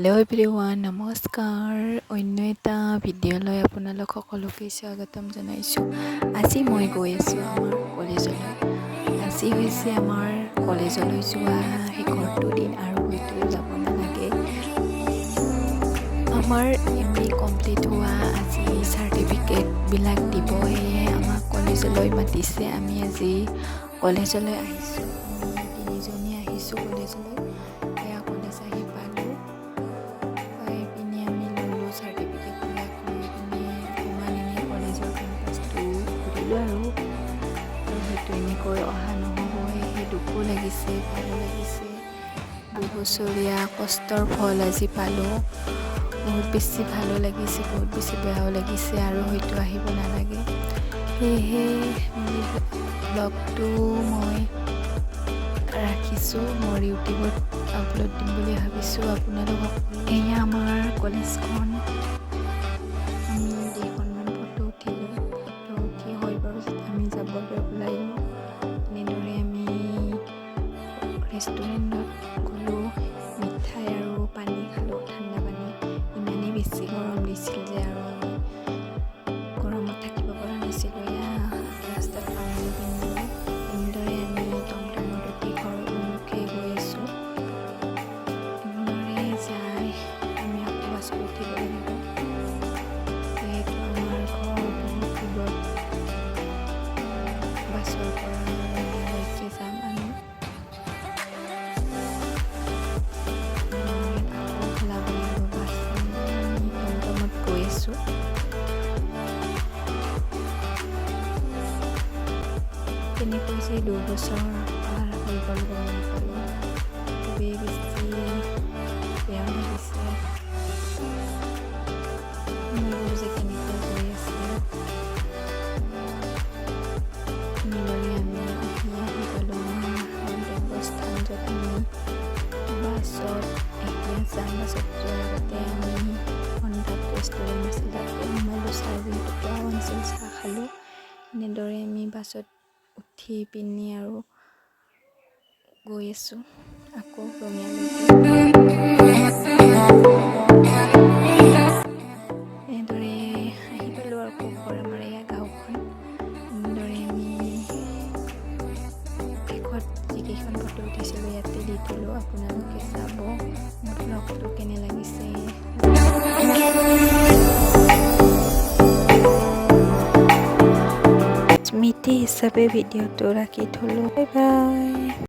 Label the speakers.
Speaker 1: Hello' everyone, নমস্কাৰ। অন্য এটা ভিডিঅ'লৈ আপোনালোক সকলোকে স্বাগতম জনাইছোঁ। আজি মই গৈ আছোঁ আমাৰ কলেজলৈ। আজি হৈছে আমাৰ কলেজলৈ যোৱা শেষৰটো দিন আৰু হয়তো যাব নালাগে। আমাৰ MA কমপ্লিট হোৱা আজি চাৰ্টিফিকেটবিলাক দিব, সেয়েহে আমাক কলেজলৈ মাতিছে। আমি আজি কলেজলৈ আহিছোঁ। আমি তিনিজনী আহিছোঁ কলেজলৈ। এয়া কলেজ আহি পালোঁ। আৰু হয়তো এনেকৈ অহা নহ'ব, সেয়েহে দুখো লাগিছে, ভালো লাগিছে। দুবছৰীয়া কষ্টৰ ফল আজি পালোঁ। বহুত বেছি ভালো লাগিছে, বহুত বেছি বেয়াও লাগিছে আৰু হয়তো আহিব নালাগে। সেয়েহে ব্লগটো মই ৰাখিছোঁ, মোৰ ইউটিউবত আপলোড দিম বুলি ভাবিছোঁ। আপোনালোকক এয়া আমাৰ কলেজখন। আমি কেইখনমান ফটো উঠিলোঁ। ফটো উঠি হৈ বাৰু আমি যাবলৈ ওলাইলোঁ। এনেদৰে আমি ৰেষ্টুৰেণ্টত গ'লোঁ, মিঠাই আৰু পানী খালোঁ, ঠাণ্ডা পানী। ইমানেই বেছি গৰম দিছিল যে আৰু আমি গৰমত থাকিব পৰা নাছিলোঁ। এয়া ৰাস্তাত পানী পিন্ধিলোঁ। এনেদৰে আমি টমটমত উঠি ঘৰৰ উন্মুখে গৈ আছোঁ। এনেদৰে যাই আমি আকৌ বাছত উঠিব লাগিব। যিহেতু আমাৰ ঘৰ বহুত দূৰত, বাছৰ পৰা লৈকে যাম আমি। আকৌ ওলাব লাগিব বাছ। আমি টমটমত গৈ আছোঁ। তেনেকৈ যে 2 বছৰ পাৰ হৈ গ'ল গম নাপালোঁ। খুবেই বেছি বেয়া লাগিছে। সময়বোৰ যে কেনেকৈ গৈ আছে। এনেদৰে আমি আহি পালোঁ আমাৰ গন্তব্যস্থান, য'ত আমি বাছত এতিয়া যাম। বাছত যোৱাৰ আগতে আমি সন্ধ্যাত ৰেষ্টুৰেণ্ট আছিল, তাতে সোমালোঁ। চাহ যিহেতু খোৱা আছিল, চাহ খালোঁ। এনেদৰে আমি বাছত উঠি পিনি আৰু গৈ আছোঁ আকৌ ৰঙিয়ালৈকে। এনেদৰে আহি পালোঁ আৰু ঘৰ আমাৰ এয়া গাঁওখন। এনেদৰে আমি শেষত যিকেইখন ফটো উঠিছিলোঁ ইয়াতে দি থলোঁ, আপোনালোকে চাব। মোৰ ব্লগটো কেনে লাগিছে স্মৃতি হিচাপে ভিডিঅ'টো ৰাখি থলোঁ। Bye bye.